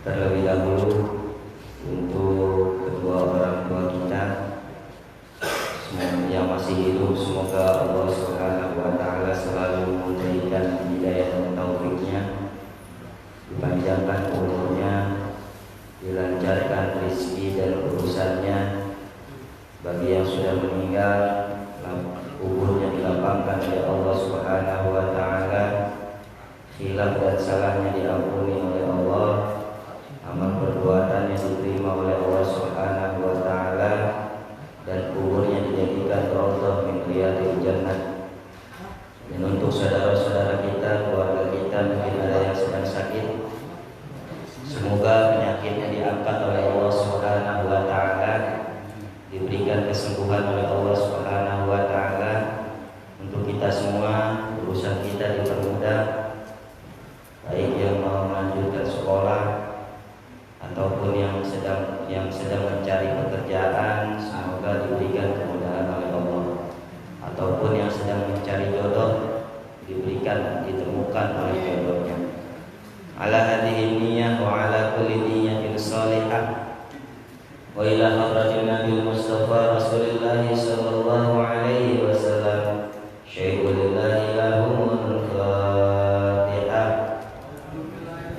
Terlebih dahulu untuk kedua orang tua kita yang masih hidup, semoga Allah Subhanahu wa taala selalu memberikan hidayah dan taufiknya, dipanjangkan umurnya, dilancarkan rezeki dan urusannya. Bagi yang sudah meninggal, kuburnya dilapangkan oleh Allah Subhanahu wa taala, khilaf dan salahnya diampuni oleh Allah, amal perbuatannya diterima oleh Allah Subhanahu wa taala, dan kuburnya dijadikan raudhah min riyadil jannah. Dan untuk saudara-saudara kita, keluarga kita, mungkin ada yang sedang sakit, semoga penyakitnya diangkat oleh Allah Subhanahu wa taala, diberikan kesembuhan oleh Allah Subhanahu wa taala. Untuk kita semua, urusan kita dipermudah, baik yang mau melanjutkan sekolah ataupun yang sedang mencari pekerjaan, semoga diberikan kemudahan oleh Allah, ataupun yang sedang mencari jodoh, diberikan ditemukan oleh jodohnya. Ala hadhihi niyyah wa ala kulli niyyatin shalihah. Wa ila hadratin Nabi Mustafa Rasulullah sallallahu alaihi wasallam. Syaikhul lahumul Fatihah.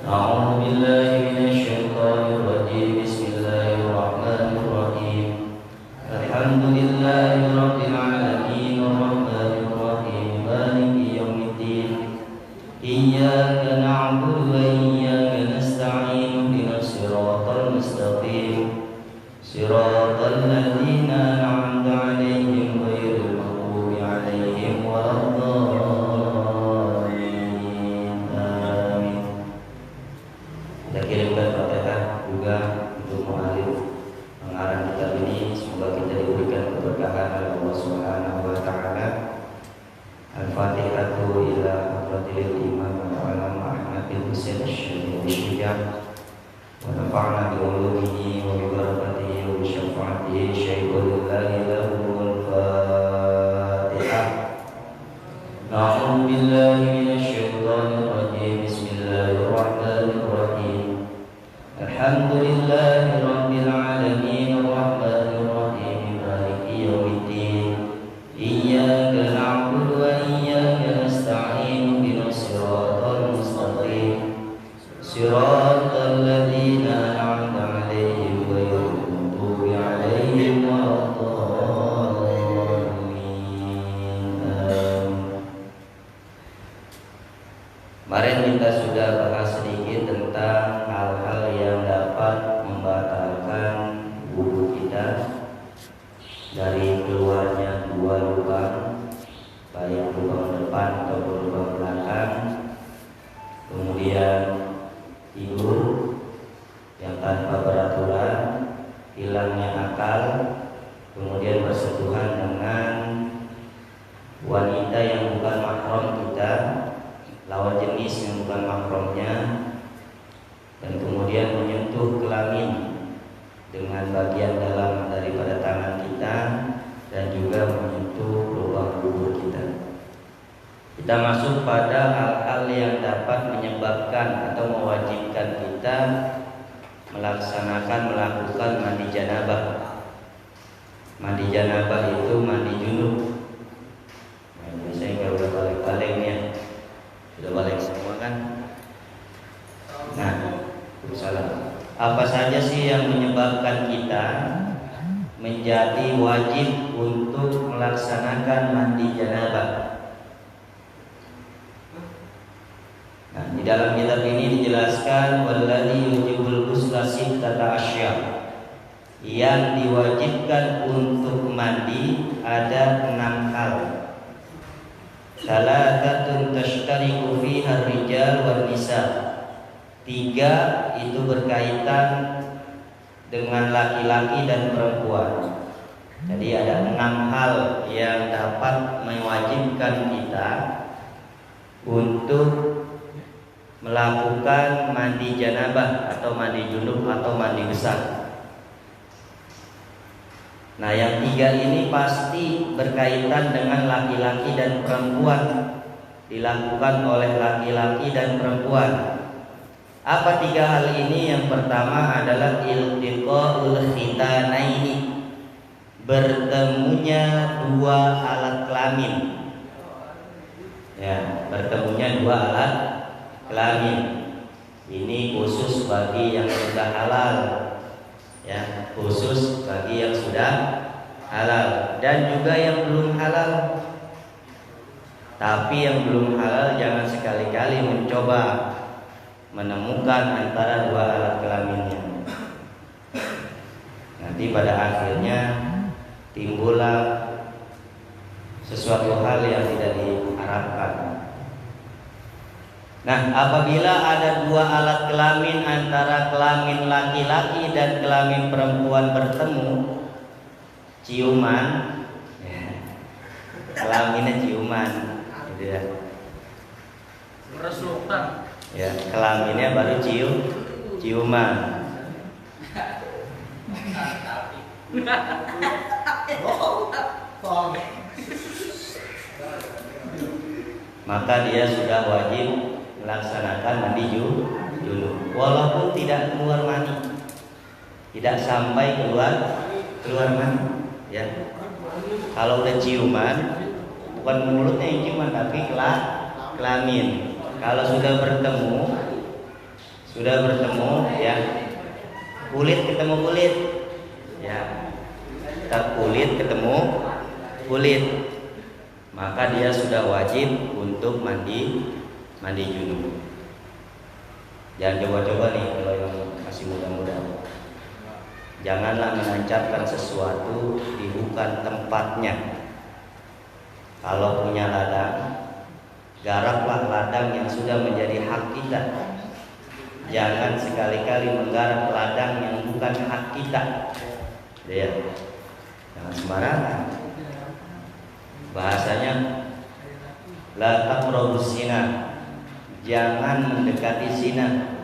A'udzu billahi minasyaitonir rajim. Bismillahirrahmanirrahim. Alhamdulillahi rabbil alamin arrahmanir rahim maliki yaumiddin. Iyyaka na'budu wa iyyaka nasta'in. Ihdinas siratal mustaqim. Siratal ladzina an'amta 'alaihim ghairil maghdubi 'alaihim waladdallin. Amin. Kita kirimkan Fatihah juga untuk mu'alif pengarang kitab ini, semoga kita diberikan keberkahan oleh Allah Subhanahu wa taala. Al-Fatihatu ila hadratil imam al-alam Ahmad bin Husain asy-Syuja'. Wa nafa'na bi ulumihi wa bi barakatihi wa bi syafaatihi. Syaikhul lahumul Fatihah. A'udzu billahi minasyaitonir rajim. Bismillahirrahmanirrahim. Alhamdulillahi rabbil alamin arrahmanir rahim maliki yaumiddin. Iyyaka na'budu wa iyyaka nasta'in. Ihdinas siratal mustaqim. Siratal ladzina an'amta 'alaihim ghairil maghdubi 'alaihim waladdallin. Kemarin kita sudah bahas sedikit tentang hal-hal yang dapat membatalkan wudu kita dari keluarnya dua lubang, baik lubang depan atau lubang belakang. Kemudian tidur yang tanpa beraturan, hilangnya akal, kemudian bersentuhan dengan wanita yang bukan mahram kita, lawan jenis yang bukan mahramnya, dan kemudian menyentuh kelamin dengan bagian dalam daripada tangan kita, dan juga menyentuh lubang dubur kita. Kita masuk pada hal-hal yang dapat menyebabkan atau mewajibkan kita melakukan mandi janabah. Mandi janabah itu mandi junub. Nah, biasanya kalau udah balik-balik ya, sudah balik semua kan? Nah, salah. Apa saja sih yang menyebabkan kita menjadi wajib untuk melaksanakan mandi janabah? Nah, di dalam kitab ini dijelaskan walladzi yujibul ghusla sittata asya. Yang diwajibkan untuk mandi ada 6 hal. Salatatun tashtariku fiha rijal wan nisa. 3 itu berkaitan dengan laki-laki dan perempuan. Jadi ada 6 hal yang dapat mewajibkan kita untuk melakukan mandi janabah atau mandi junub atau mandi besar. Nah, yang 3 ini pasti berkaitan dengan laki-laki dan perempuan, dilakukan oleh laki-laki dan perempuan. Apa 3 hal ini? Yang pertama adalah iltiqaul khitanaini, bertemunya 2 alat kelamin. Ya, bertemunya 2 alat kelamin. Ini khusus bagi yang sudah halal. Ya, khusus bagi yang sudah halal dan juga yang belum halal. Tapi yang belum halal jangan sekali-kali mencoba menemukan antara 2 alat kelaminnya. Nanti pada akhirnya timbullah sesuatu hal yang tidak diharapkan. Nah, apabila ada 2 alat kelamin antara kelamin laki-laki dan kelamin perempuan bertemu, ciuman, ya, kelaminnya ciuman, gitu ya. Ya, kelaminnya baru ciuman. Maka dia sudah wajib melaksanakan mandi junub, walaupun tidak keluar mani, tidak sampai keluar mani. Ya, kalau udah ciuman, bukan mulutnya yang ciuman, tapi kelamin. Kalau sudah bertemu, ya, kulit ketemu kulit, ya, kulit ketemu kulit, maka dia sudah wajib untuk mandi junub. Jangan coba-coba nih kalau yang masih muda-muda. Janganlah menancapkan sesuatu di bukan tempatnya. Kalau punya ladang, garaplah ladang yang sudah menjadi hak kita. Jangan sekali-kali menggarap ladang yang bukan hak kita. Ya, jangan sembarangan. Bahasanya la taqrabus zina. Jangan mendekati zina.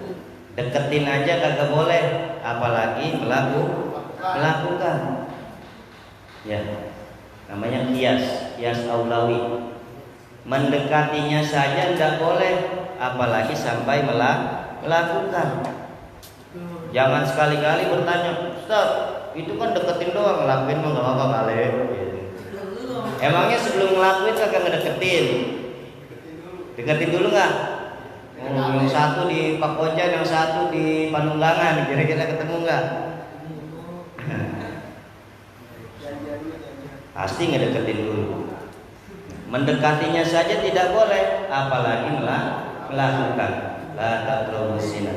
Deketin aja kagak boleh, apalagi melakukan. Ya, namanya kias aulawi. Mendekatinya saja tidak boleh, apalagi sampai melakukan. Jangan sekali-kali bertanya, Ustaz, itu kan deketin doang, ngelakuin mah nggak apa-apa kali. Emangnya sebelum ngelakuin kagak ngedeketin? Deketin dulu nggak? Yang satu di Pak Ojan, yang satu di Panunggangan, kira-kira ketemu nggak? Pasti ngedeketin dulu. Mendekatinya saja tidak boleh, apalagi melakukan. La taqrabus zina.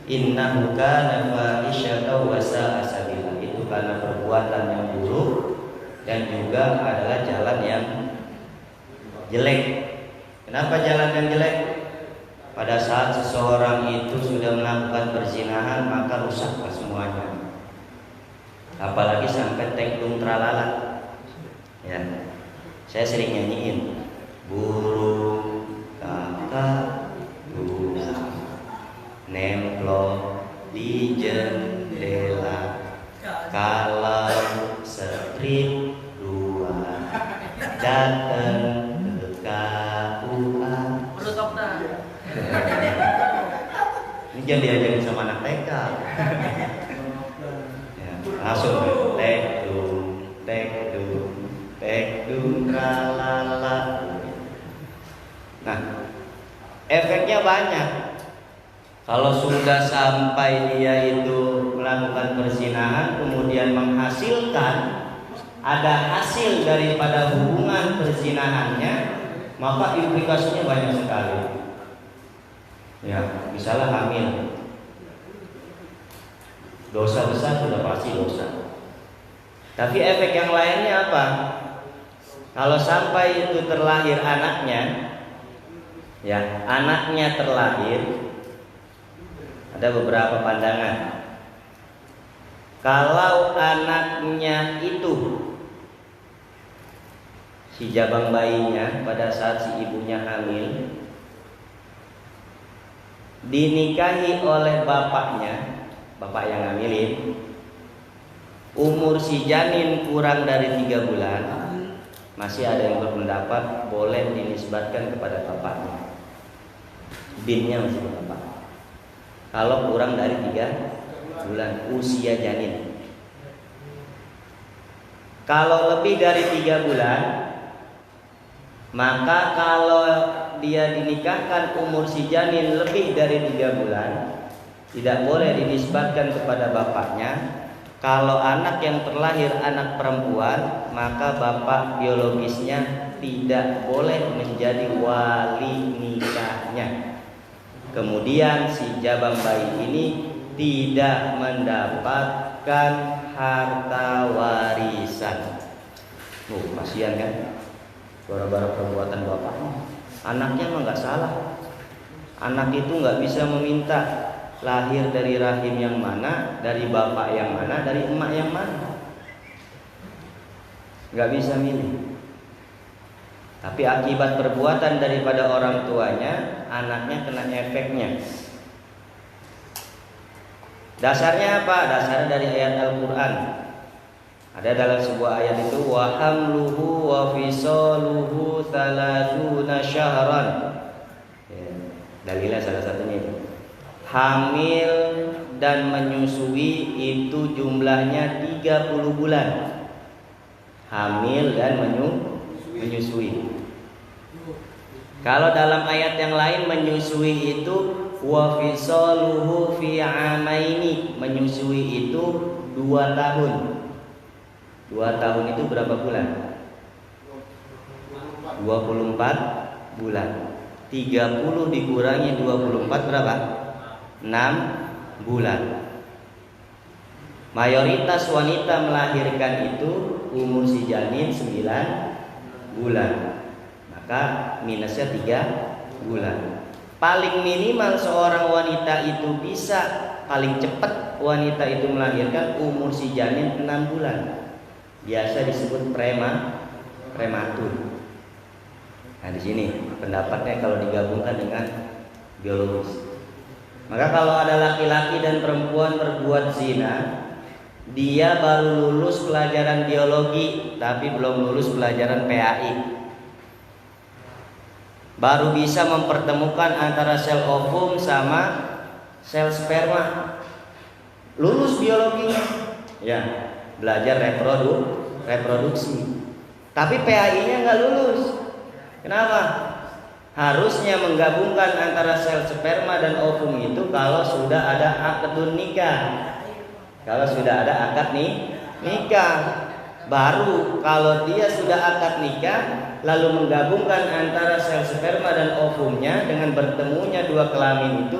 Innahu kana fahisyatan wa sa'a sabila. Itu karena perbuatan yang buruk dan juga adalah jalan yang jelek. Kenapa jalan yang jelek? Pada saat seseorang itu sudah melakukan perzinahan, maka rusaklah semuanya. Apalagi sampai teklung tralala. Ya, saya sering nyanyiin burung kakak tuna nemplok di jendela, kalau strip 2 dateng ke KUA. Ini jangan diajarin sama anak TK. Ya, langsung tekdung tralala. Nah, efeknya banyak. Kalau sudah sampai dia itu melakukan perzinahan, kemudian menghasilkan, ada hasil daripada hubungan perzinahannya, maka implikasinya banyak sekali. Ya, misalnya hamil, dosa besar sudah pasti dosa. Tapi efek yang lainnya apa? Kalau sampai itu terlahir anaknya, ya, anaknya terlahir, ada beberapa pandangan. Kalau anaknya itu, si jabang bayinya pada saat si ibunya hamil, dinikahi oleh bapaknya, bapak yang ngamilin, umur si janin kurang dari 3 bulan, masih ada yang berpendapat boleh dinisbatkan kepada bapaknya. Binnya masih bapak. kalau kurang dari 3 bulan usia janin. Kalau lebih dari 3 bulan, maka kalau dia dinikahkan umur si janin lebih dari 3 bulan, tidak boleh dinisbatkan kepada bapaknya. Kalau anak yang terlahir anak perempuan, maka bapak biologisnya tidak boleh menjadi wali nikahnya. Kemudian si jabang bayi ini tidak mendapatkan harta warisan. Kasihan kan? Gara-gara perbuatan bapaknya. Anaknya mah nggak salah. Anak itu nggak bisa meminta lahir dari rahim yang mana, dari bapak yang mana, dari emak yang mana. Nggak bisa milih. Tapi akibat perbuatan daripada orang tuanya, anaknya kena efeknya. Dasarnya apa? Dasarnya dari ayat Al-Quran. Ada dalam sebuah ayat itu, wa hamluhu wa fisaluhu 30 syahran. Dalilnya salah satunya itu. Hamil dan menyusui itu jumlahnya 30 bulan. Hamil dan menyusui. Kalau dalam ayat yang lain menyusui itu wa fisaluhu fi amaini, menyusui itu 2 tahun. 2 tahun itu berapa bulan? 24 bulan. 30 dikurangi 24 berapa? 6 bulan. Mayoritas wanita melahirkan itu umur si janin 9 bulan. Maka minusnya 3 bulan. Paling minimal seorang wanita itu bisa, paling cepat wanita itu melahirkan umur si janin 6 bulan. Biasa disebut prematur. Nah di sini pendapatnya kalau digabungkan dengan biologis. Maka kalau ada laki-laki dan perempuan berbuat zina, dia baru lulus pelajaran biologi tapi belum lulus pelajaran PAI. Baru bisa mempertemukan antara sel ovum sama sel sperma. Lulus biologinya, ya belajar reproduksi. Tapi PAI-nya nggak lulus. Kenapa? Harusnya menggabungkan antara sel sperma dan ovum itu kalau sudah ada akadun nikah. Kalau sudah ada akad nikah. Baru kalau dia sudah akad nikah, lalu menggabungkan antara sel sperma dan ovumnya dengan bertemunya 2 kelamin itu,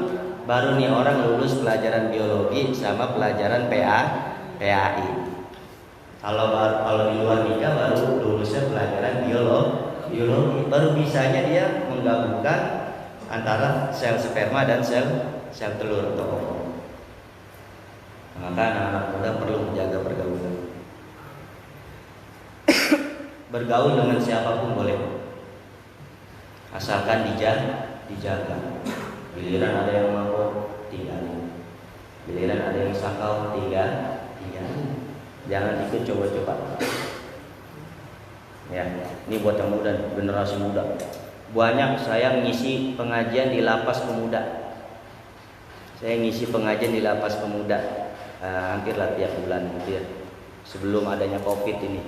baru nih orang lulus pelajaran biologi sama pelajaran PAI. Kalau di luar nikah baru lulusnya pelajaran biologi, baru bisanya dia menggabungkan antara sel sperma dan sel telur atau ovum. Maka anak-anak muda perlu menjaga pergaulan. Bergaul dengan siapapun boleh, asalkan dijaga. Giliran ada yang mabuk, tinggalin. Giliran ada yang sakau, tinggalin. Jangan ikut coba-coba. Ya, ini buat yang muda, generasi muda. Banyak saya ngisi pengajian di lapas pemuda. Saya ngisi pengajian di lapas pemuda, hampirlah tiap bulan, hampir sebelum adanya COVID ini.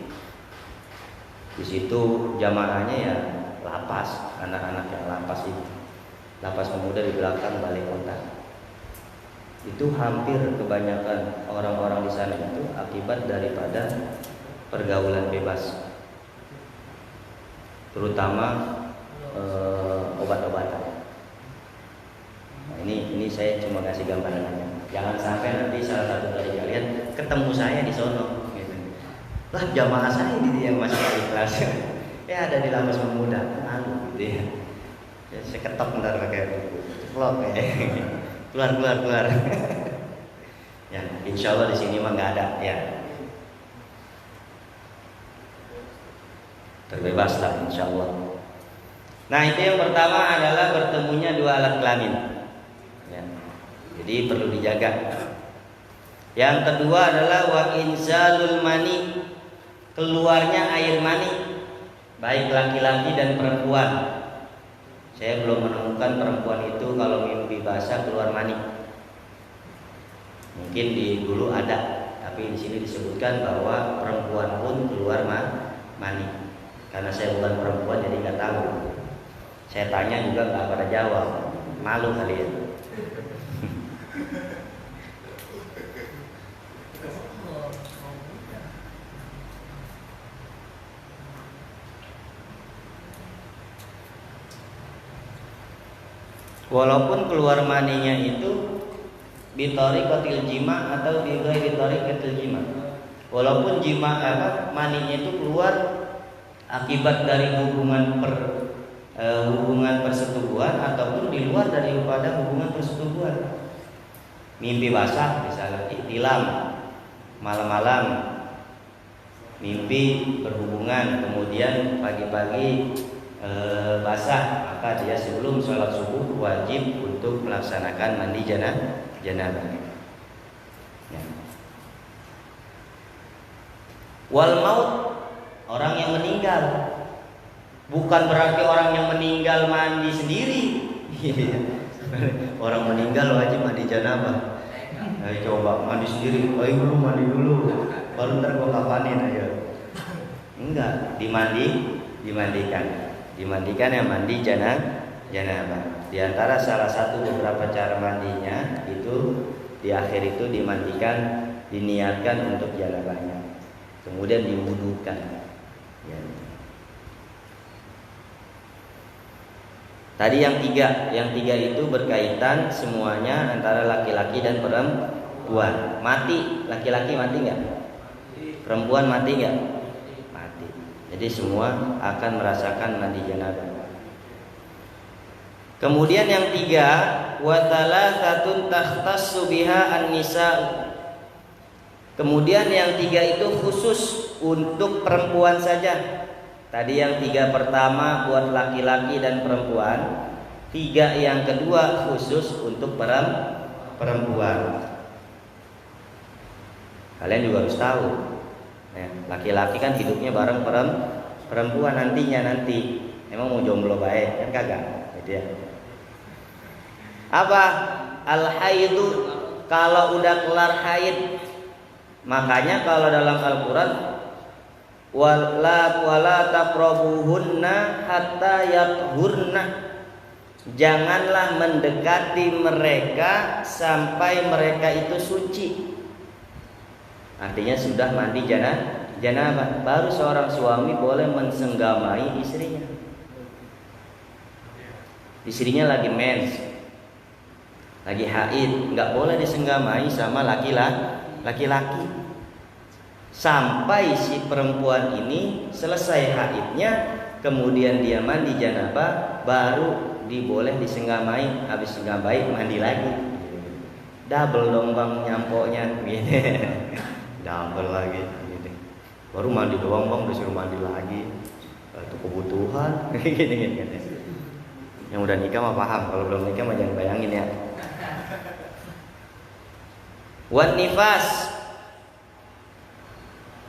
Di situ jamaahnya ya lapas, anak-anak yang lapas itu. Lapas pemuda di belakang balai kota. Itu hampir kebanyakan orang-orang di sana itu akibat daripada pergaulan bebas. Terutama obat-obatan. Nah, ini saya cuma kasih gambaran aja. Jangan sampai nanti salah satu dari kalian ketemu saya di sono. Lah jamaah saya ini yang masih di kelas. Ya ada di lapas pemuda, gitu ya. Ya saya ketok ntar pakai vlog ya. keluar. Ya, insya Allah di sini mah nggak ada ya. Terbebas lah insya Allah. Nah itu yang pertama adalah bertemunya 2 alat kelamin. Ya. Jadi perlu dijaga. Yang kedua adalah wa inzalul mani, keluarnya air mani, baik laki-laki dan perempuan. Saya belum menemukan perempuan itu kalau mimpi basah keluar mani. Mungkin dulu ada, tapi di sini disebutkan bahwa perempuan pun keluar mani. Karena saya bukan perempuan jadi nggak tahu. Saya tanya juga nggak pada jawab, malu kalian. Walaupun keluar maninya itu bitorikotil jima atau bitorikotil jima. Walaupun maninya itu keluar akibat dari hubungan persetubuhan ataupun di luar daripada hubungan persetubuhan. Mimpi basah misalnya, ihtilam, malam-malam mimpi berhubungan, kemudian pagi-pagi basah, maka dia sebelum sholat subuh wajib untuk melaksanakan mandi janabah. Ya. Wal maut, orang yang meninggal, bukan berarti orang yang meninggal mandi sendiri. Orang meninggal wajib mandi janabah. Ayo coba mandi sendiri, ayo dulu mandi dulu, baru ntar gua kapanin aja. Enggak, dimandikan yang mandi janabah. Di antara salah satu beberapa cara mandinya itu di akhir itu dimandikan, diniatkan untuk janabahnya, kemudian diwudukan. Ya. Tadi yang tiga itu berkaitan semuanya antara laki-laki dan perempuan. Mati, laki-laki mati nggak? Perempuan mati nggak? Mati. Jadi semua akan merasakan mandi janabah. Kemudian yang tiga, wa thalathatun takhtassu biha an-nisa. Kemudian yang tiga itu khusus untuk perempuan saja. Tadi yang tiga pertama buat laki-laki dan perempuan, tiga yang kedua khusus untuk perempuan. Kalian juga harus tahu, laki-laki kan hidupnya bareng perempuan nanti. Emang mau jomblo baik kan kagak, gitu ya. Apa? Al-haidu, kalau udah kelar haid. Makanya kalau dalam Al-Quran, wala taqrabuhunna hatta yathurna, janganlah mendekati mereka sampai mereka itu suci. Artinya sudah mandi janabah, baru seorang suami boleh mensenggamai istrinya. Istrinya lagi mens, lagi haid, nggak boleh disenggamai sama laki-laki sampai si perempuan ini selesai haidnya, kemudian dia mandi janabah, baru diboleh disenggamai. Habis senggamai mandi lagi, double dong bang nyampoknya, double lagi, baru mandi doang bang, disuruh mandi lagi, itu kebutuhan. Yang udah nikah mah paham, kalau belum nikah mah jangan bayangin ya. Wan nifas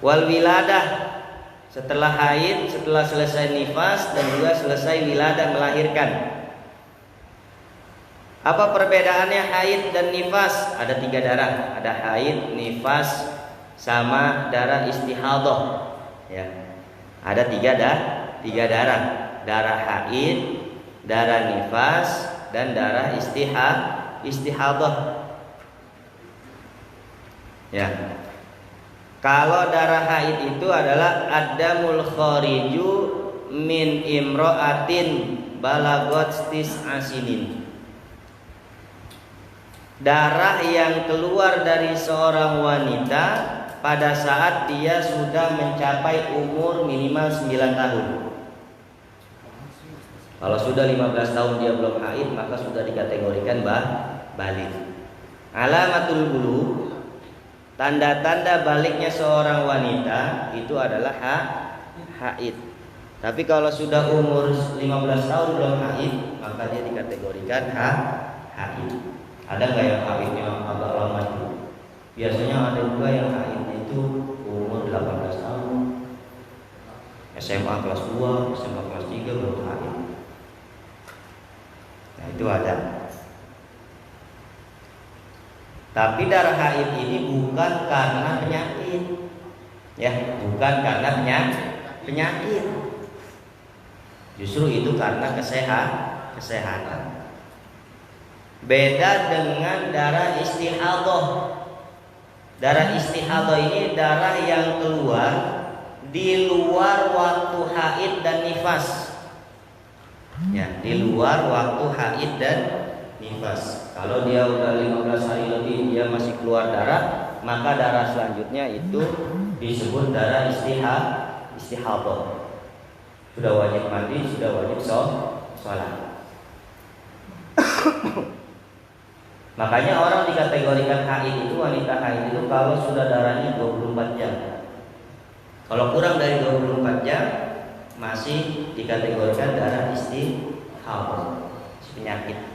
wal wiladah, setelah haid, setelah selesai nifas dan juga selesai wiladah melahirkan. Apa perbedaannya haid dan nifas? Ada 3 darah, ada haid, nifas, sama darah istihadah. Ya, ada 3 darah, darah haid, darah nifas, dan darah istihadah. Ya. Kalau darah haid itu adalah adamul khariju min imro'atin balagot tis'asinin, darah yang keluar dari seorang wanita pada saat dia sudah mencapai umur minimal 9 tahun. Kalau sudah 15 tahun dia belum haid, maka sudah dikategorikan balik. Alamatul bulugh, tanda-tanda baliknya seorang wanita itu adalah haid. Tapi kalau sudah umur 15 tahun belum haid, maka dia dikategorikan haid. Ada nggak yang haidnya agak lama itu? Biasanya ada juga yang haidnya itu umur 18 tahun, SMA kelas 2, SMA kelas 3 baru haid. Nah itu ada. Tapi darah haid ini bukan karena penyakit, ya, bukan karena penyakit. Justru itu karena kesehatan. Beda dengan darah istihadah. Darah istihadah ini darah yang keluar di luar waktu haid dan nifas. Ya, di luar waktu haid dan nifas. Kalau dia udah 15 hari lebih dia masih keluar darah, maka darah selanjutnya itu disebut darah istihadah. Sudah wajib mandi, sudah wajib sholat. Makanya orang dikategorikan haid itu, wanita haid itu kalau sudah darahnya 24 jam. Kalau kurang dari 24 jam masih dikategorikan darah istihadah, penyakit.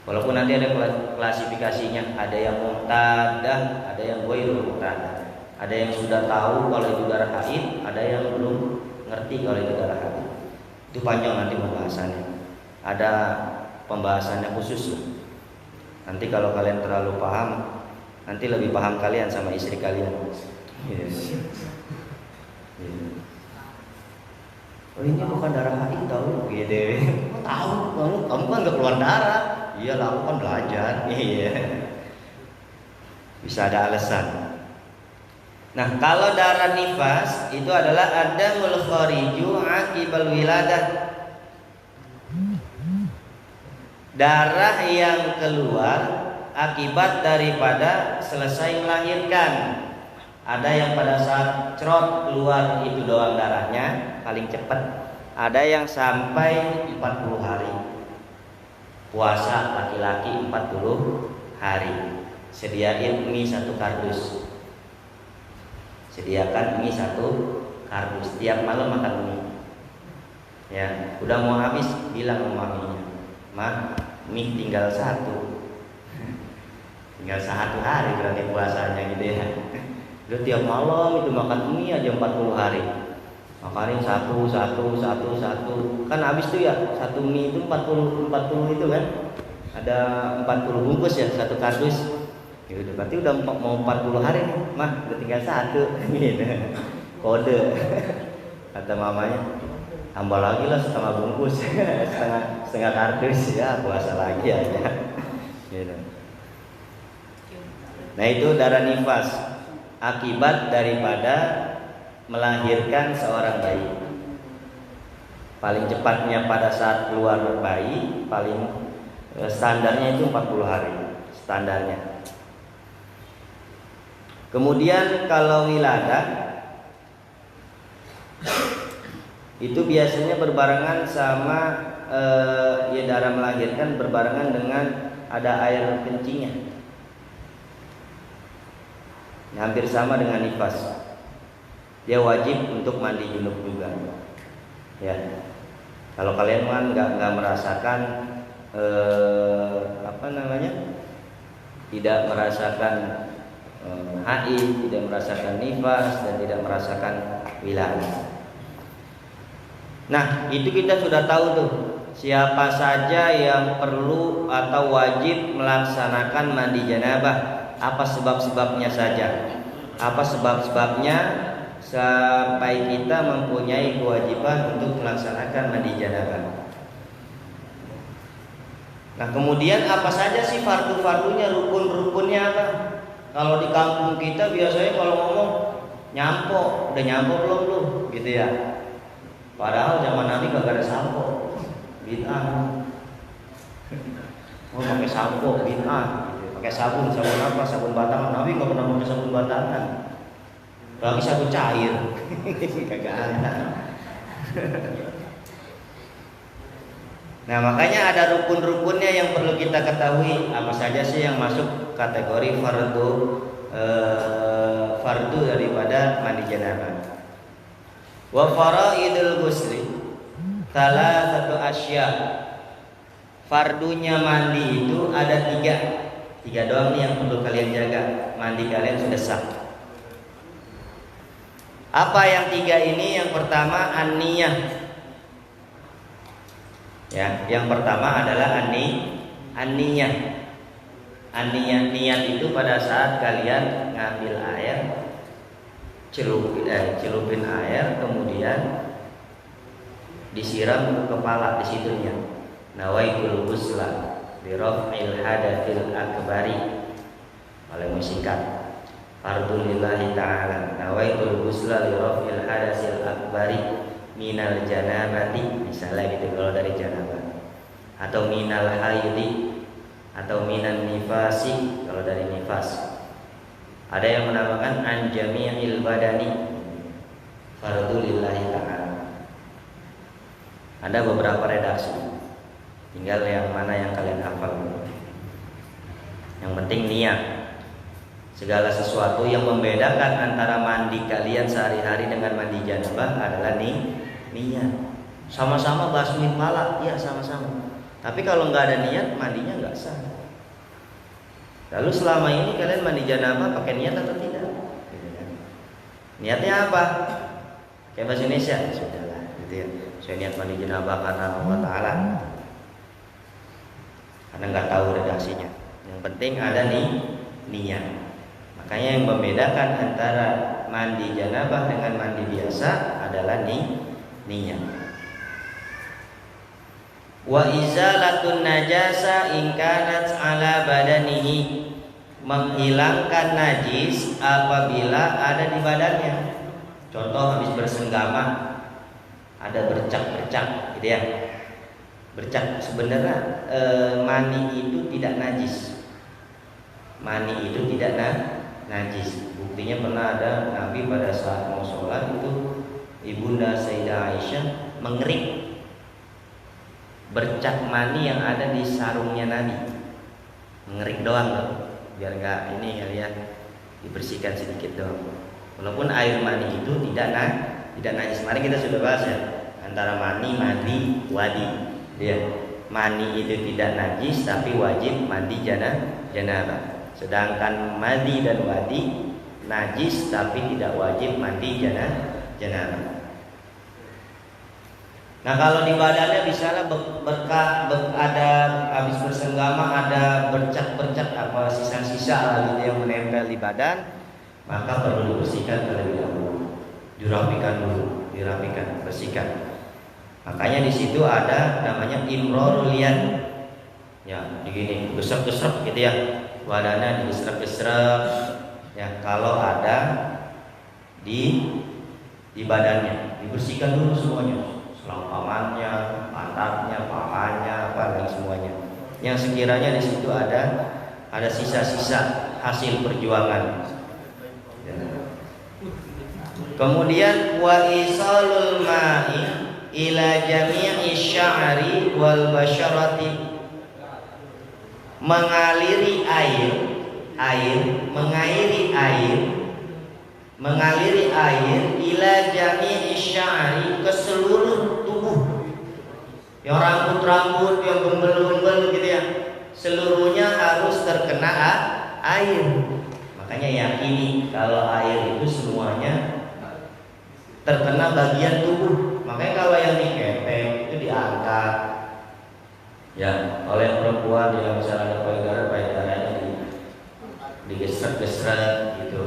Walaupun nanti ada klasifikasinya, ada yang mu'tadah, ada yang ghairul mu'tadah. Ada yang sudah tahu kalau itu darah haid, ada yang belum ngerti kalau itu darah haid. Itu panjang nanti pembahasannya. Ada pembahasannya khusus. Nanti kalau kalian terlalu paham, nanti lebih paham kalian sama istri kalian. Yes. Oh ini bukan darah haid tahu, gitu. Oh, tahu, kamu kan nggak keluar darah. Iya lah, aku kan belajar. Iya. Bisa ada alasan. Nah, kalau darah nifas itu adalah adamul khariju aqibal wiladah. Darah yang keluar akibat daripada selesai melahirkan. Ada yang pada saat cerot keluar itu doang darahnya paling cepat. Ada yang sampai 40 hari. Puasa laki-laki 40 hari. Sediain mie 1 kardus. Sediakan mie 1 kardus. Tiap malam makan mie. Ya, udah mau habis bilang sama maminya, "Ma, mie tinggal 1." Tinggal 1 hari berarti puasanya gitu ya. Udah tiap malam itu makan mie aja 40 hari. Makanin satu. Kan habis tuh ya, 1 mie itu 40 itu kan. Ada 40 bungkus ya, 1 kardus. Ya udah berarti udah mau 40 hari nih. Mah, udah tinggal 1 gitu. Kode. Kata mamanya, tambah lagi lah setengah bungkus. setengah kardus ya, puasa lagi aja. Gitu. Nah, itu darah nifas akibat daripada melahirkan seorang bayi. Paling cepatnya pada saat keluar bayi, paling standarnya itu 40 hari standarnya. Kemudian kalau wiladah itu biasanya berbarengan sama ya darah melahirkan berbarengan dengan ada air kencingnya. Hampir sama dengan nifas. Dia wajib untuk mandi junub juga. Ya. Kalau kalian kan nggak merasakan tidak merasakan haid, tidak merasakan nifas dan tidak merasakan wiladah. Nah, itu kita sudah tahu tuh siapa saja yang perlu atau wajib melaksanakan mandi janabah. Apa sebab-sebabnya saja? Apa sebab-sebabnya sampai kita mempunyai kewajiban untuk melaksanakan mandi janabah? Nah, kemudian apa saja sih fardu-fardunya, rukun-rukunnya apa? Kalau di kampung kita biasanya kalau ngomong nyampo, udah nyampo belum lu? Gitu ya. Padahal zaman Nabi kagak ada sampo, bid'ah. Oh, pakai sampo, bid'ah. Pakai sabun apa? Sabun batangan. Nabi nggak pernah pakai sabun batangan. Lagi sabun cair, kagak ada. Nah, makanya ada rukun-rukunnya yang perlu kita ketahui. Apa saja sih yang masuk kategori fardu daripada mandi janabah? Wa faraidul ghusli thalathatu asya. Fardunya mandi itu ada 3. 3 doang nih yang perlu kalian jaga. Mandi kalian sudah sah. Apa yang 3 ini? Yang pertama an-niyah. Ya, yang pertama adalah an-niyah. Niat itu pada saat kalian ngambil air, celupin air, kemudian disiram ke kepala, di situnya nawaitul ghusla bi raf'il hadatsil akbari. Paling singkat, fardhu lillahi ta'ala nawaitul ghusla li raf'il hadatsil akbari minal janabati, misalnya gitu kalau dari janabah, atau minal haidi, atau minan nifasi kalau dari nifas. Ada yang menamakan an jami'il badani, fardhu lillahi ta'ala. Ada beberapa redaksi, tinggal yang mana yang kalian hafal. Yang penting niat. Segala sesuatu yang membedakan antara mandi kalian sehari-hari dengan mandi janabah adalah niat. Sama-sama basmi kepala, ya sama-sama. Tapi kalau nggak ada niat, mandinya nggak sah. Lalu selama ini kalian mandi janabah pakai niat atau tidak? Niatnya apa? Kayak bahasa Indonesia, sudahlah, gitu ya. Saya niat mandi janabah karena Allah Ta'ala, karena nggak tahu redaksinya. Yang penting ada niat. Makanya yang membedakan antara mandi janabah dengan mandi biasa adalah niat. Wa izalatun najasa in kanat ala badanihi, menghilangkan najis apabila ada di badannya. Contoh habis bersenggama ada bercak-bercak gitu ya. Bercak, sebenarnya mani itu tidak najis. Mani itu tidak najis. Buktinya pernah ada Nabi pada saat mau sholat itu Ibunda Sayyidah Aisyah mengerik bercak mani yang ada di sarungnya Nabi. Mengerik doang loh, biar nggak ini kali ya, dibersihkan sedikit doang. Walaupun air mani itu tidak najis. Mari kita sudah bahas ya, antara mani, mandi, wadi. Ya, mani itu tidak najis tapi wajib mandi janabah. Sedangkan mandi dan wadi najis tapi tidak wajib mandi janabah. Nah kalau di badannya misalnya ada habis bersenggama ada bercak-bercak apa sisa-sisa gitu yang menempel di badan, maka perlu dibersihkan terlebih dahulu, dirapikan, bersihkan. Makanya di situ ada namanya imrorul yad. Ya, begini, gesrek-gesrek gitu ya. Badannya digesrek-gesrek. Ya, kalau ada di badannya, dibersihkan dulu semuanya. Selangkamannya, pantatnya, pahanya, apa dan semuanya. Yang sekiranya di situ ada sisa-sisa hasil perjuangan. Ya. Kemudian wa isalul ma'i ila jami'i sya'ri wal basyarati, mengaliri air ila jami'i sya'ri, ke seluruh tubuh. Yang rambut-rambut yang gembel-gembel gitu ya, seluruhnya harus terkena air. Makanya yakini kalau air itu semuanya terkena bagian tubuh. Makanya kalau yang dikepeng itu diangkat ya oleh perempuan yang misalnya ada payudaranya digesrek-gesrek gitu.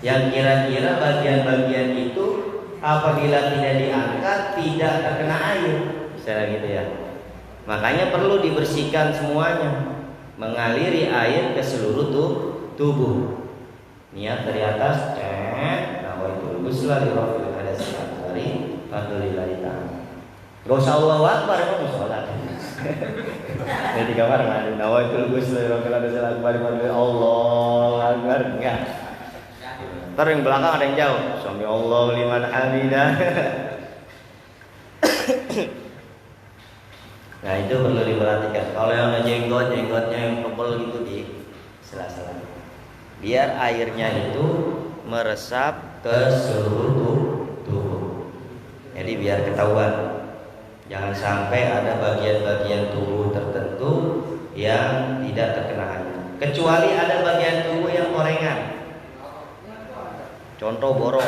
Yang kira-kira bagian-bagian itu apabila tidak diangkat tidak terkena air, misalnya gitu ya. Makanya perlu dibersihkan semuanya, mengaliri air ke seluruh tubuh. Niat dari atas, nawaitul ghusla li raf'il hadatsil akbari fadlillahi ta'ala. Gak usah Allahu Akbar, kamu sholat. Di kamar ngadu nawaitul ghusla li raf'il hadatsil akbari fadlillahi Allahu Akbar, enggak. Ntar yang belakang ada yang jauh, sami Allahu liman hamidah. Nah itu perlu diperhatikan. Kalau yang ada jenggotnya yang tebal gitu di sela-sela, biar airnya itu meresap ke seluruh tubuh. Jadi biar ketahuan, jangan sampai ada bagian-bagian tubuh tertentu yang tidak terkena air. Kecuali ada bagian tubuh yang korengan. Contoh borok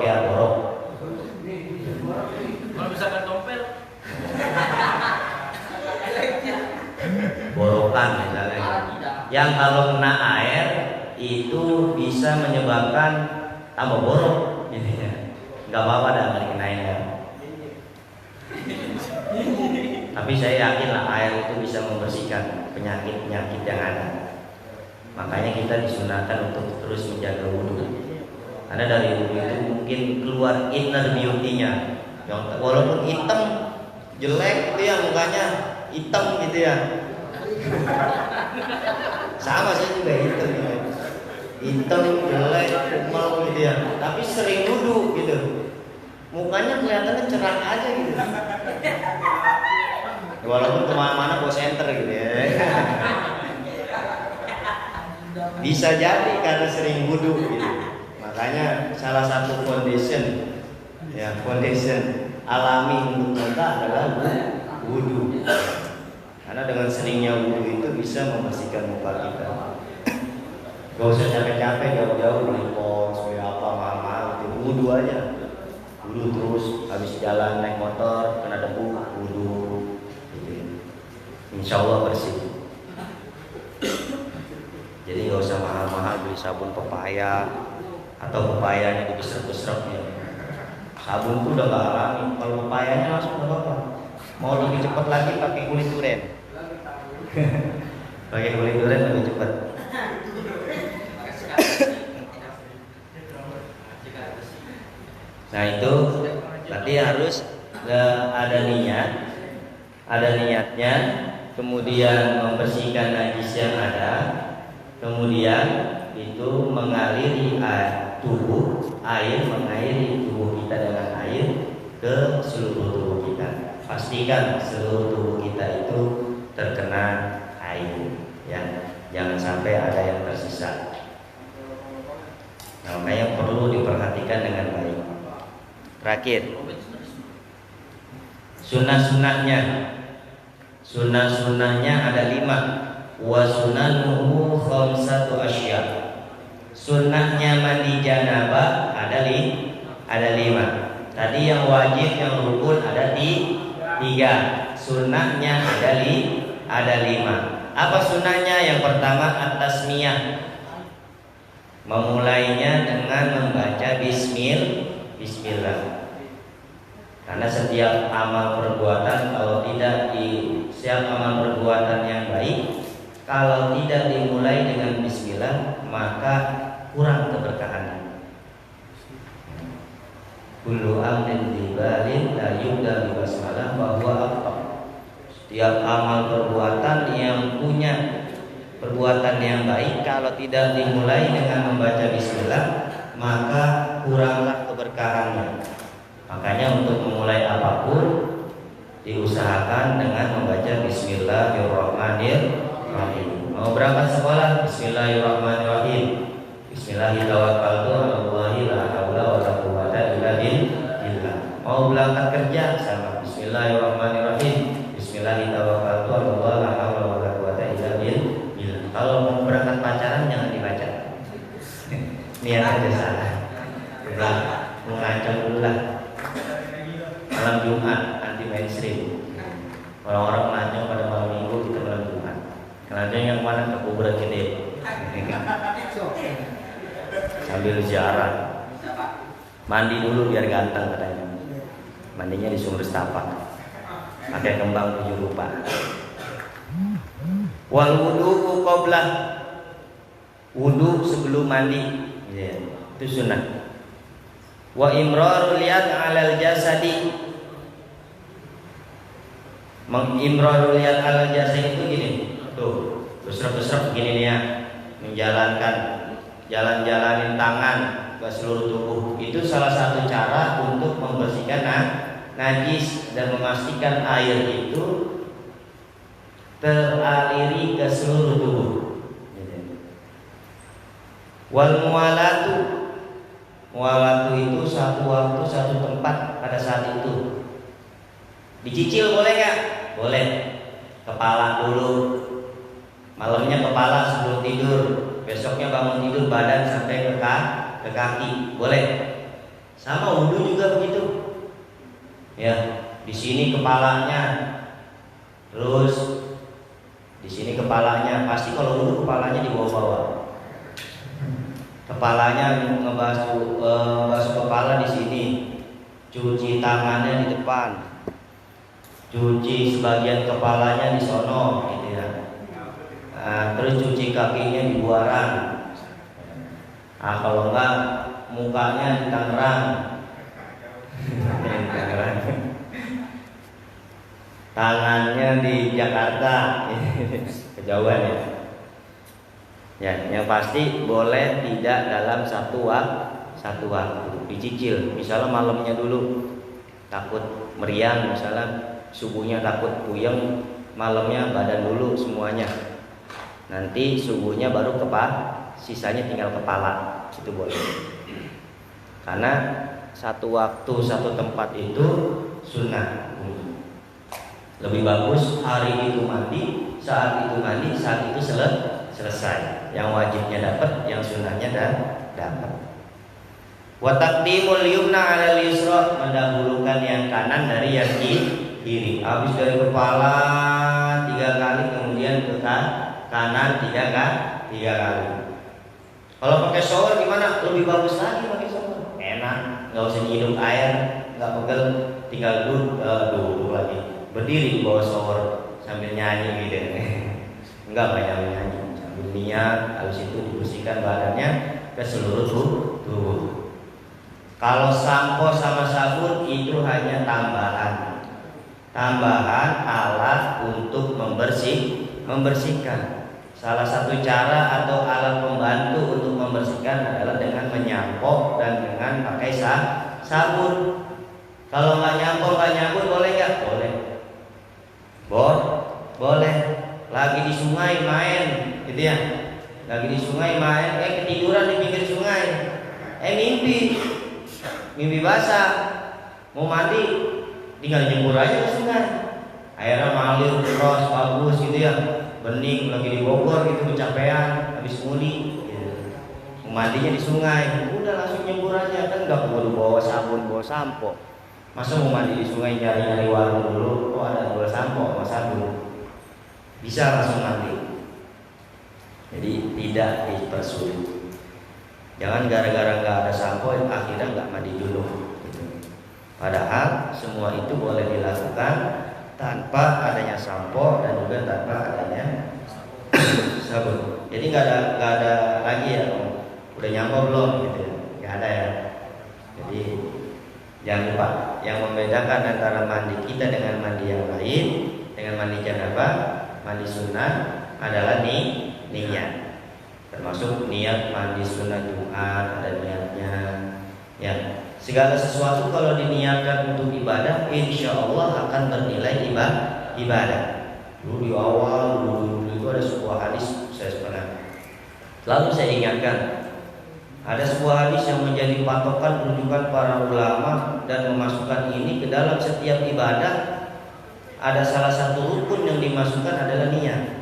ya borok. Kalau misalkan tompel. borokan misalnya. Yang kalau kena air itu bisa menyebabkan tambah borok gitu ya. Nggak apa-apa dah nggak dikenain ya. Tapi saya yakin lah air itu bisa membersihkan penyakit-penyakit yang ada. Makanya kita disunahkan untuk terus menjaga wudhu. Karena dari wudhu itu mungkin keluar inner beauty-nya. Yang walaupun hitam, jelek gitu ya mukanya, hitam gitu ya. Sama saya juga hitam gitu. Hitam, jelek, kumel gitu ya. Tapi sering wudhu gitu. Mukanya kelihatannya cerah aja gitu. Walaupun kemana-mana bawa senter gitu ya. Bisa jadi karena sering wudhu gitu. Makanya salah satu foundation alami untuk muka adalah wudhu. Karena dengan seringnya wudhu itu bisa membersihkan muka kita. Gak usah capek-capek jauh-jauh beli pons, beli apa mahal-mahal gitu. Wudhu aja. Wudhu terus, habis jalan naik motor kena debu, wudhu gitu. Insya Allah bersih. Jadi gak usah mahal-mahal beli sabun pepaya atau pepayanya digesrek-gesrek ya. Sabun tuh udah gak alami. Kalau pepayanya langsung gak apa-apa. Mau lebih cepat lagi pakai kulit durian. Pakai kulit durian lebih cepat. Nah itu berarti harus ada niatnya, kemudian membersihkan najis yang ada, kemudian itu mengaliri air mengairi tubuh kita dengan air ke seluruh tubuh kita. Pastikan seluruh tubuh kita itu terkena air, ya. Jangan sampai ada yang tersisa. Nah, makanya perlu diperhatikan dengan baik. Terakhir, sunnah-sunnahnya ada 5. Wa sunanuhu khamsatu asya. Sunnahnya mandi janabah ada 5. Tadi yang wajib, yang rukun ada 3. Sunnahnya ada 5. Apa sunnahnya? Yang pertama at-tasmiyah. Memulainya dengan membaca Bismillah. Karena setiap amal perbuatan setiap amal perbuatan yang baik kalau tidak dimulai dengan Bismillah maka kurang keberkahannya. Kullu amrin dibalin la yubda bi basmalah bahwa apa? Setiap amal perbuatan yang punya perbuatan yang baik kalau tidak dimulai dengan membaca Bismillah maka kuranglah keberkahannya. Makanya untuk memulai apapun diusahakan dengan membaca Bismillahirrahmanirrahim. Mau berangkat sekolah, Bismillahirrahmanirrahim. Bismillahirrahmanirrahim. La haula wala quwwata illa billah. Mau berangkat kerja sama Bismillahirrahmanirrahim. Bismillahirrahmanirrahim. La haula wala quwwata illa billah. Kalau mau berangkat pacaran jangan dibaca. Niat aja salah. Udah mengancam dulu lah. Malam Jumat anti mainstream. Orang-orang melancong pada malam Minggu, kita malam Jumat. Melancong yang mana? Ke kuburan gede. Sambil ziarah. Mandi dulu biar ganteng katanya. Mandinya di sumur setapak. Pakai kembang 7 rupa. Wal wudu qablah. Wudu sebelum mandi. Ya, itu sunnah. Wa imrarul yad 'alal jasadi. Mengimrarul yad 'alal jasadi itu gini. Tuh, besar-besar begini nih ya. Menjalankan jalan-jalanin tangan ke seluruh tubuh. Itu salah satu cara untuk membersihkan najis dan memastikan air itu teraliri ke seluruh tubuh. Wal mualatu itu satu waktu satu tempat pada saat itu. Dicicil boleh nggak? Boleh. Kepala dulu, malamnya kepala sebelum tidur, besoknya bangun tidur badan sampai ke kaki, boleh. Sama wudhu juga begitu. Ya, di sini kepalanya, terus Di sini kepalanya pasti kalau dulu kepalanya dibawa-bawa. Kepalanya ngebasuh kepala di sini, cuci tangannya di depan, cuci sebagian kepalanya di sono, gitu ya. Terus cuci kakinya di luaran. Kalau enggak mukanya di Tangerang, tangannya di Jakarta, kejauhan ya. Ya, yang pasti boleh tidak dalam satu waktu, dicicil. Misalnya malamnya dulu takut meriang, misalnya subuhnya takut puyeng, malamnya badan dulu semuanya. Nanti subuhnya baru sisanya tinggal kepala, itu boleh. Karena satu waktu satu tempat itu sunnah. Lebih bagus hari itu mandi, saat itu selesai. Yang wajibnya dapat, yang sunnahnya dapat. Wa taqdimul yumna 'alal yusra, mendahulukan yang kanan dari yang kiri. Habis dari kepala 3 kali, kemudian ke kanan 3 kali. Kalau pakai shower gimana? Lebih bagus lagi pakai shower. Enak, nggak usah hidup air, nggak pegel, tinggal duduk lagi. Berdiri di bawah shower sambil nyanyi gitu. Enggak banyak nyanyi. Niat, habis itu dibersihkan badannya ke seluruh tubuh. Kalau sampo sama sabun itu hanya tambahan alat untuk membersihkan. Salah satu cara atau alat pembantu untuk membersihkan adalah dengan menyampo dan dengan pakai sabun. Kalau nggak nyampo nggak nyabun boleh nggak? Boleh. Lagi di sungai main, gitu ya. Lagi di sungai main, ketiduran di pinggir sungai. Mimpi basah. Mau mandi, tinggal jemur aja ke sungai. Airnya mengalir terus bagus gitu ya. Bening, lagi di Bogor gitu kecapean, habis muli. Gitu. Mau mandinya di sungai, udah langsung jemur aja, kan nggak perlu bawa sabun, bawa sampo. Masa mau mandi di sungai nyari warung dulu, ada jual sampo sama sabun. Bisa langsung mandi. Jadi tidak dipersulit. Jangan gara-gara nggak ada sampo akhirnya nggak mandi dulu. Gitu. Padahal semua itu boleh dilakukan tanpa adanya sampo dan juga tanpa adanya sabun. Jadi nggak ada lagi ya. Udah nyampo belum gitu ya? Nggak ada ya. Jadi jangan lupa yang membedakan antara mandi kita dengan mandi yang lain, dengan mandi janabah, mandi sunnah adalah niat. Termasuk niat mandi sunnah Jumat ada niatnya. Ya, segala sesuatu kalau diniatkan untuk ibadah, insya Allah akan bernilai ibadah. Dulu di awal itu ada sebuah hadis selalu saya ingatkan. Ada sebuah hadis yang menjadi patokan rujukan para ulama dan memasukkan ini ke dalam setiap ibadah. Ada salah satu rukun yang dimasukkan adalah niat.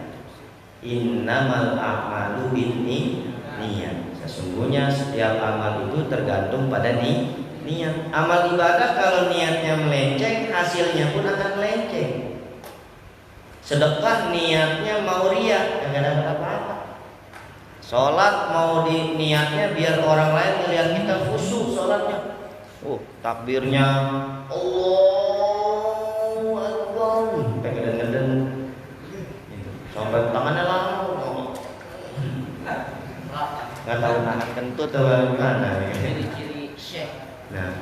Innamal a'malu binniyat. Sesungguhnya setiap amal itu tergantung pada niat. Amal ibadah kalau niatnya melenceng, hasilnya pun akan melenceng. Sedekah niatnya mau riya, enggak dapat apa-apa. Sholat mau niatnya biar orang lain melihat kita khusyuk sholatnya. Takbirnya Allahu Akbar, ngeden-ngeden sampai tangannya lama. Nggak tahu nahan kentut atau gimana. Nah,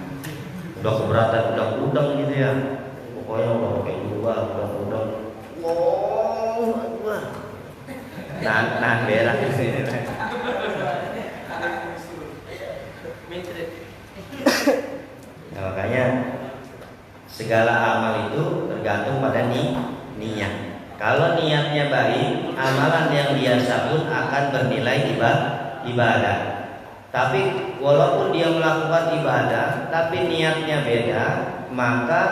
udah keberatan udang-udang gitu ya. Pokoknya udah pakai jubah, udang-udang. Allahu Akbar. Nahan berak di sini. Nah, makanya segala amal itu tergantung pada niat. Kalau niatnya baik, amalan yang biasa pun akan bernilai ibadah. Tapi walaupun dia melakukan ibadah, tapi niatnya beda, maka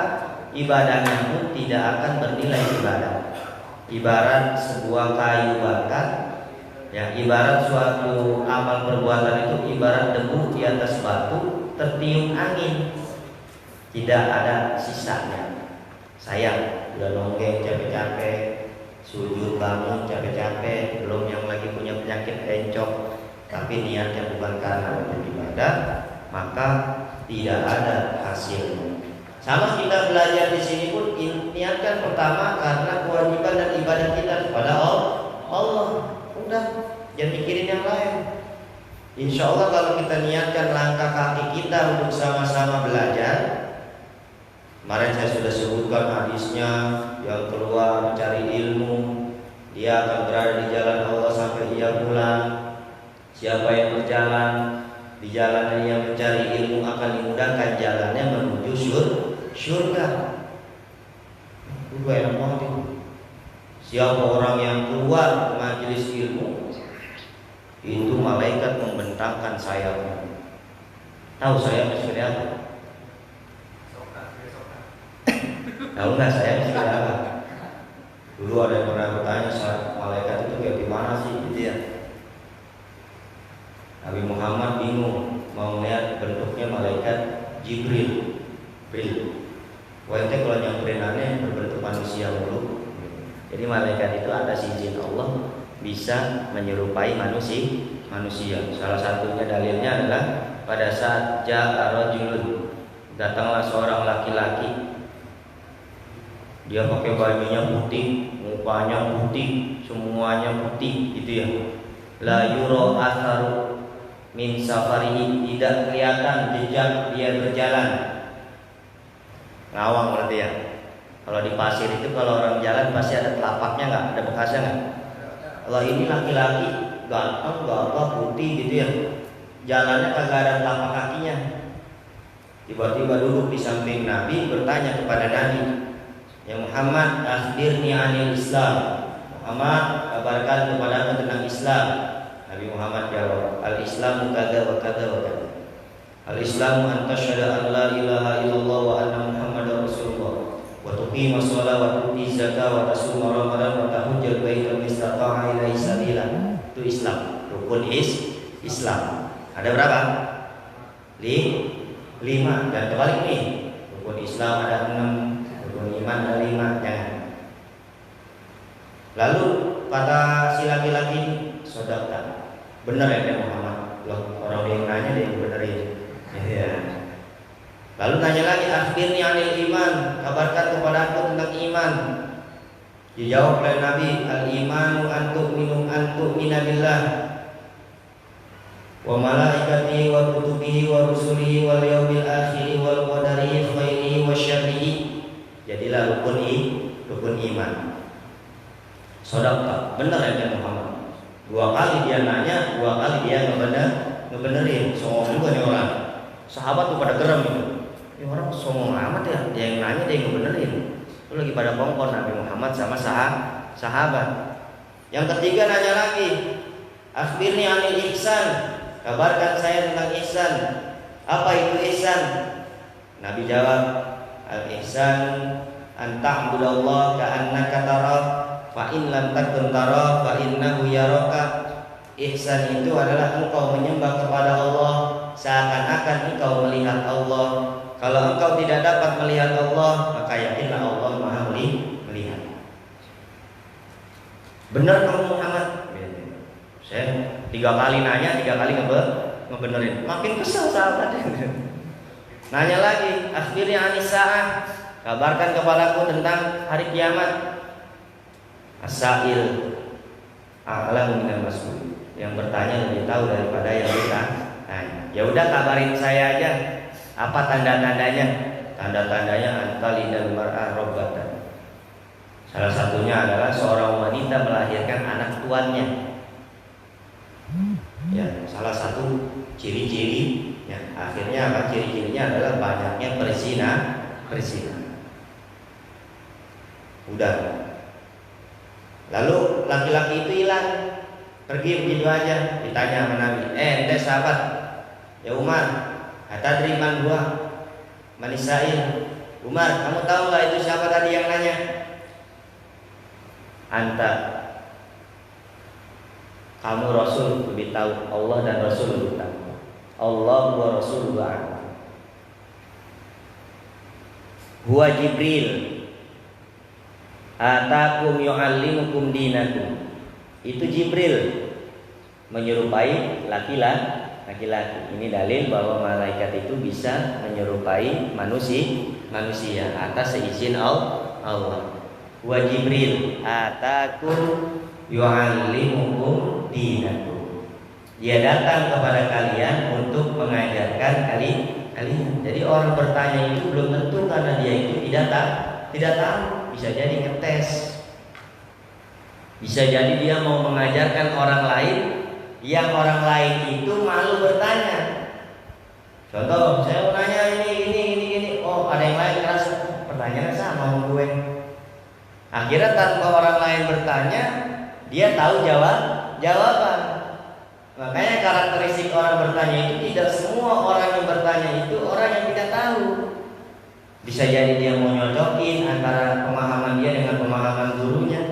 ibadahnya pun tidak akan bernilai ibadah. Ibarat sebuah kayu bakar, ya, ibarat suatu amal perbuatan itu ibarat debu di atas batu tertiup angin, tidak ada sisanya. Sayang, udah nonggeng capek-capek, sujud bangun capek-capek, belum yang lagi punya penyakit encok, tapi niatnya bukan karena untuk ibadah, maka tidak ada hasilnya. Sama kita belajar di sini pun niatkan pertama karena kewajiban dan ibadah kita kepada Allah. Udah, jangan mikirin yang lain. Insya Allah kalau kita niatkan langkah kaki kita untuk sama-sama belajar. Kemarin saya sudah sebutkan hadisnya, yang keluar mencari ilmu, dia akan berada di jalan Allah sampai ia pulang. Siapa yang berjalan di jalan yang mencari ilmu akan dimudahkan jalannya menuju surga. Itu enak banget itu. Siapa orang yang keluar ke majelis ilmu, itu malaikat membentangkan sayapnya. Tahu sayapnya seperti apa? Tahu nggak sayapnya seperti apa? Dulu ada yang pernah bertanya, malaikat itu kayak gimana sih gitu ya. Nabi Muhammad bingung mau melihat bentuknya malaikat Jibril. Wah itu kalau nyamperin aneh berbentuk manusia mulu. Jadi malaikat itu atas izin Allah bisa menyerupai manusia. Salah satunya dalilnya adalah pada saat ja'a rajulun, datanglah seorang laki-laki. Dia pakai bajunya putih, mukanya putih, semuanya putih gitu ya. La yura atharu min safarihi, tidak kelihatan jejak dia berjalan. Ngawang berarti ya. Kalau di pasir itu kalau orang jalan pasti ada telapaknya nggak? Ada bekasnya nggak? Kalau ini laki-laki ganteng, gagah, putih gitu ya, jalannya kagak ada telapak kakinya. Tiba-tiba duduk di samping Nabi, bertanya kepada Nabi, ya Muhammad, akhbirni anil Islam. Muhammad, kabarkan kepadaku tentang Islam. Nabi Muhammad jawab, al-Islamu kada wa kada wa kada. Al-Islamu an tasyhadu an la ilaha illallah wa anna Muhammadar Rasulullah wa tuqima shalah wa tu'ti zakah wa tasuma ramadan wa tahujjal baita man istata'a ilaihi sabila. Itu Islam, rukun Islam. Ada berapa? 5. Dan kebalik nih, rukun Islam ada 6, rukun iman ada 5. Jangan. Lalu kata si laki-laki ini, sodaka, benar ya Muhammad? Loh, orang yang nanya dia yang benerin. Ya. Lalu nanya lagi, akhbirni anil iman, kabarkan kepada aku tentang iman. Dijawab oleh Nabi, al-imanu an tu'mina billah wa malaikatihi wa kutubihi wa rusulihi wal yaumil akhir wal qadari khairihi wa syarrihi. Jadilah rukun iman. Sodaka, benar ya Muhammad? 2 kali dia nanya, 2 kali dia ngebenerin. Songong juga nih orang. Sahabat tuh pada geram gitu. Ini orang songong amat ya. Dia yang nanya, dia yang ngebenerin. Itu lagi pada kongkon Nabi Muhammad sama sahabat. Yang ketiga nanya lagi, akhbirni anil ihsan, kabarkan saya tentang ihsan. Apa itu ihsan? Nabi jawab, al ihsan an ta'budallah ka'annaka tarah fa in lam takun tarah fa innahu yaraka. Ihsan itu adalah engkau menyembah kepada Allah seakan-akan engkau melihat Allah. Kalau engkau tidak dapat melihat Allah, maka yakinlah Allah Maha melihat. Benar kamu Muhammad? Saya 3 kali nanya, 3 kali ngebenerin. Makin kesal sahabatnya. Nanya lagi, akhirnya anisa'ah, kabarkan kepadaku tentang hari kiamat. As-sa'il a'lamu minal mas'ul. Yang bertanya lebih tahu daripada yang ditanya. Ya udah kabarin saya aja. Apa tanda-tandanya? Tanda-tandanya antalidal mar'ah robbatan. Salah satunya adalah seorang wanita melahirkan anak tuannya. Ya, salah satu ciri-ciri. Ya, akhirnya apa? Ciri-cirinya adalah banyaknya berzina. Udah. Lalu laki-laki itu hilang. Pergi begitu aja. Ditanya sama Nabi, ente sahabat, ya Umar, atadri man huwa manisail. Umar, kamu tahu nggak itu siapa tadi yang nanya? Anta, kamu Rasul, lebih tahu. Allah dan Rasul lebih tahu. Allah wa Rasul wa huwa Jibril. Atakum yu'allimukum dinakum. Itu Jibril menyerupai laki-laki. Ini dalil bahwa malaikat itu bisa menyerupai manusia atas seizin Allah. Wa Jibril atakum yu'allimukum dinakum. Dia datang kepada kalian untuk mengajarkan kalian. Jadi orang bertanya itu belum tentu karena dia itu tidak tahu. Bisa jadi ngetes. Bisa jadi dia mau mengajarkan orang lain yang orang lain itu malu bertanya. Contoh, saya mau nanya ini. Oh, ada yang lain keras. Pertanyaannya sama sama gue. Akhirnya tanpa orang lain bertanya, dia tahu jawaban. Makanya karakteristik orang bertanya itu tidak semua orang yang bertanya itu orang yang tidak tahu. Bisa jadi dia mau nyocokin antara pemahaman dia dengan pemahaman gurunya.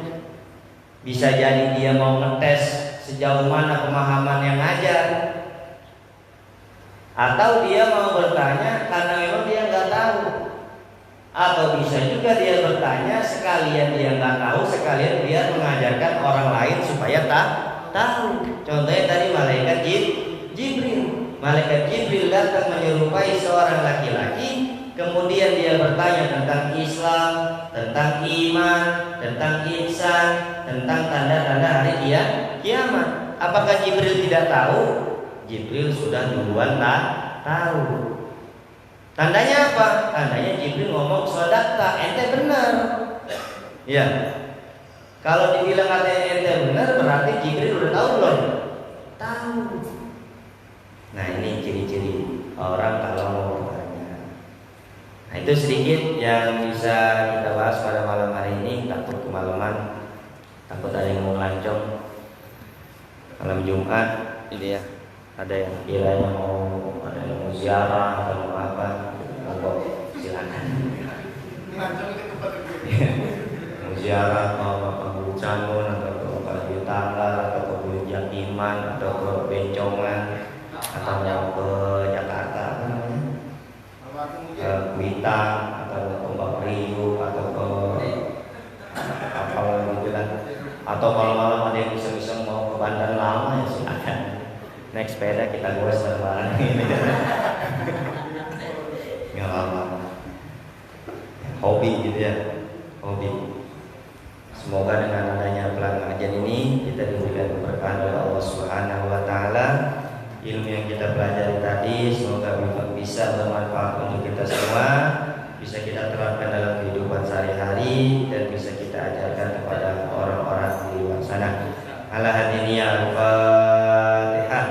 Bisa jadi dia mau ngetes sejauh mana pemahaman yang ngajar. Atau dia mau bertanya karena memang dia nggak tahu. Atau bisa juga dia bertanya sekalian dia nggak tahu, sekalian dia mengajarkan orang lain supaya tahu. Contohnya tadi malaikat Jibril. Malaikat Jibril datang menyerupai seorang laki-laki. Kemudian dia bertanya tentang Islam, tentang iman, tentang ihsan, tentang tanda-tanda hari kiamat. Apakah Jibril tidak tahu? Jibril sudah duluan tahu. Tandanya apa? Tandanya Jibril ngomong sodakta, ente benar. Ya. Kalau dibilang katanya ente benar, berarti Jibril udah tahu belum? Tahu. Nah, ini ciri-ciri orang kalau mau bertanya. Nah, itu sedikit yang bisa kita bahas pada malam hari ini. Takut kemalaman, takut ada yang mau ngelancong malam Jumat. Ini ya, ada yang kiranya ada yang mau ziarah atau mau apa, monggo silakan. Mau ziarah mau ke Bukit Canun atau ke Bukit Tanggal atau ke Bukit Jatiman atau ke Bencongan atau mau ke Jakarta, ke Kuitang atau ke Ombak Riu atau ke apa gitu kan. Atau kalau malam ada yang bisa mau ke Bandar Lama ya silakan. Naik sepeda kita goes bareng ini. Nggak apa-apa. Hobi gitu ya, hobi. Semoga dengan adanya pelajaran ini kita diberikan keberkahan oleh Allah Subhanahu Wa Taala. Ilmu yang kita pelajari tadi semoga bisa bermanfaat untuk kita semua, bisa kita terapkan dalam kehidupan sehari-hari dan bisa kita ajarkan kepada orang-orang di luar sana. Ala hadirin ya Al-Fatihah.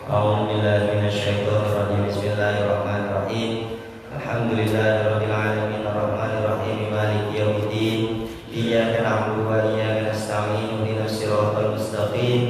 A'udzubillahi minasyaitonirrajim. Bismillahirrahmanirrahim. Alhamdulillahirabbil alamin arrahmanir rahim maliki yaumiddin. Iyyaka na'budu wa iyyaka nasta'in. Ihdinas siratal mustaqim.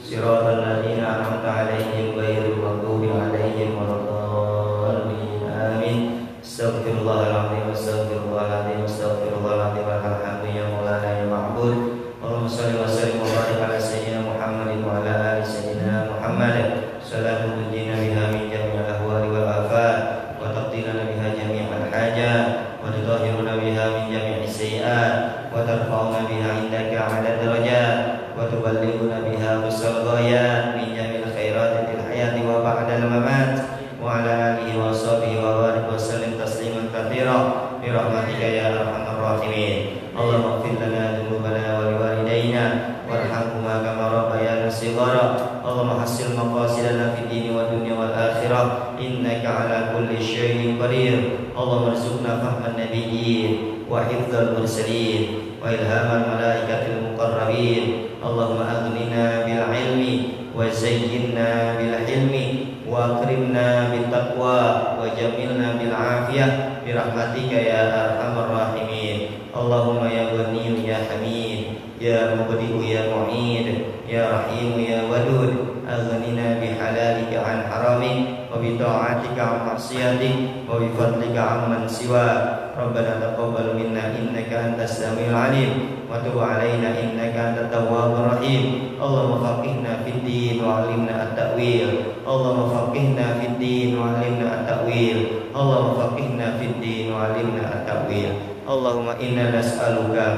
Siratal ladzina an'amta 'alaihim ghairil maghdubi 'alaihim waladdallin. Amin. Astaghfirullahaladzim. Astaghfirullahaladzim. Astaghfirullahaladzim. Alhamdulillah ya maulana ya ma'bud. Allahumma shalli wa sallim wa barik ala sayyidina Muhammadin wa ala ali sayyidina Muhammad. Salatu tunjina biha min jami'il ahwali wal afat wa taqdilana biha jami'al hajat wa tutahhiruna biha min jami'is sayyi'at wa tarfa'una biha indaka 'ala darajat wa tuballighuna biha aqsal ghayat min jami'il khairati fil hayati wa ba'dal mamat wa ala alihi wa sahbihi wa barik wa sallim tasliman katsira bi rahmatika ya arhamar rahimin. Allahumma ighfir lana dhunubana wa liwalidayna warhamhuma kama rabbayana shighara. Allahumma hassil maqasidana fid dini wad dunya wal akhirah innaka ala kulli syai'in qadir. Allahumma arzuqna fahman nabiyyin wa hifdzal mursalin wa ilhamal malaikatil muqarrabin. Allahumma aghnina bil ilmi wa zayyinna bil hilmi wa akrimna bit taqwa wa jamilna bil afiyah bi rahmatika ya arhamar rahimin. Allahumma ya Ghani ya Hamid ya Mubdi'u ya Mu'id ya Rahim ya Wadud. Aghnina bi halalika an haramik wa bi ta'atika an ma'siyatik wa bi fadlika amman siwa. Rabbana taqabbal minna innaka antas samiul alim wa tub alaina innaka antat tawwabur rahim. Allahumma faqihna fid din wa 'allimna at-ta'wil. Allahumma faqihna fid din wa 'allimna at-ta'wil. Allahumma faqihna fid din wa 'allimna at-ta'wil. Allahumma inna nas'aluka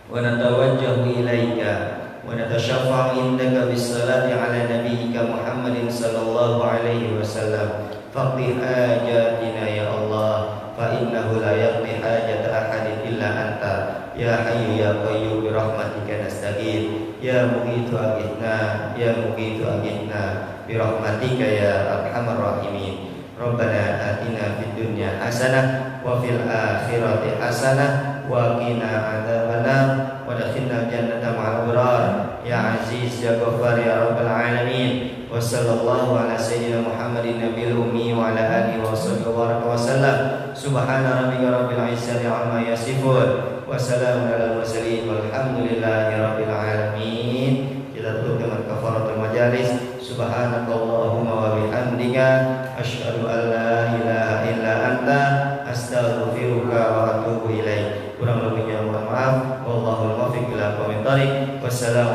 wa natawajjahu ilaika wa natashafa'u indaka bis-salati ala nabiyyika Muhammadin sallallahu alaihi wasallam faqdi hajatina ya Allah fa innahu la yaqdi hajata ahadin illa anta ya hayyu ya qayyum bi rahmatika nastaghith ya mughithu aghithna ya mughithu aghithna bi rahmatika ya arhamar rahimin. Rabbana atina fid dunya hasanah wa fil akhirati hasanah wa qina adzabannar wa adkhilna jannata ma'al abrar ya aziz ya ghaffar ya rabbal alamin. Wa sallallahu ala sayyidina Muhammadin nabiyil ummi wa ala alihi wa sahbihi wa sallam. Subhana rabbika rabbil izzati amma yasifun wa salamun alal mursalin walhamdulillahi rabbil alamin. Kita tutup dengan kafaratul majalis. Subhanakallahumma wa bihamdika asyhadu an la ilaha illa anta astaghfiruka wa atubu ilaik. Kurang lebihnya mohon maaf. Wallahul muwaffiq ila aqwamit thoriq. Wassalamu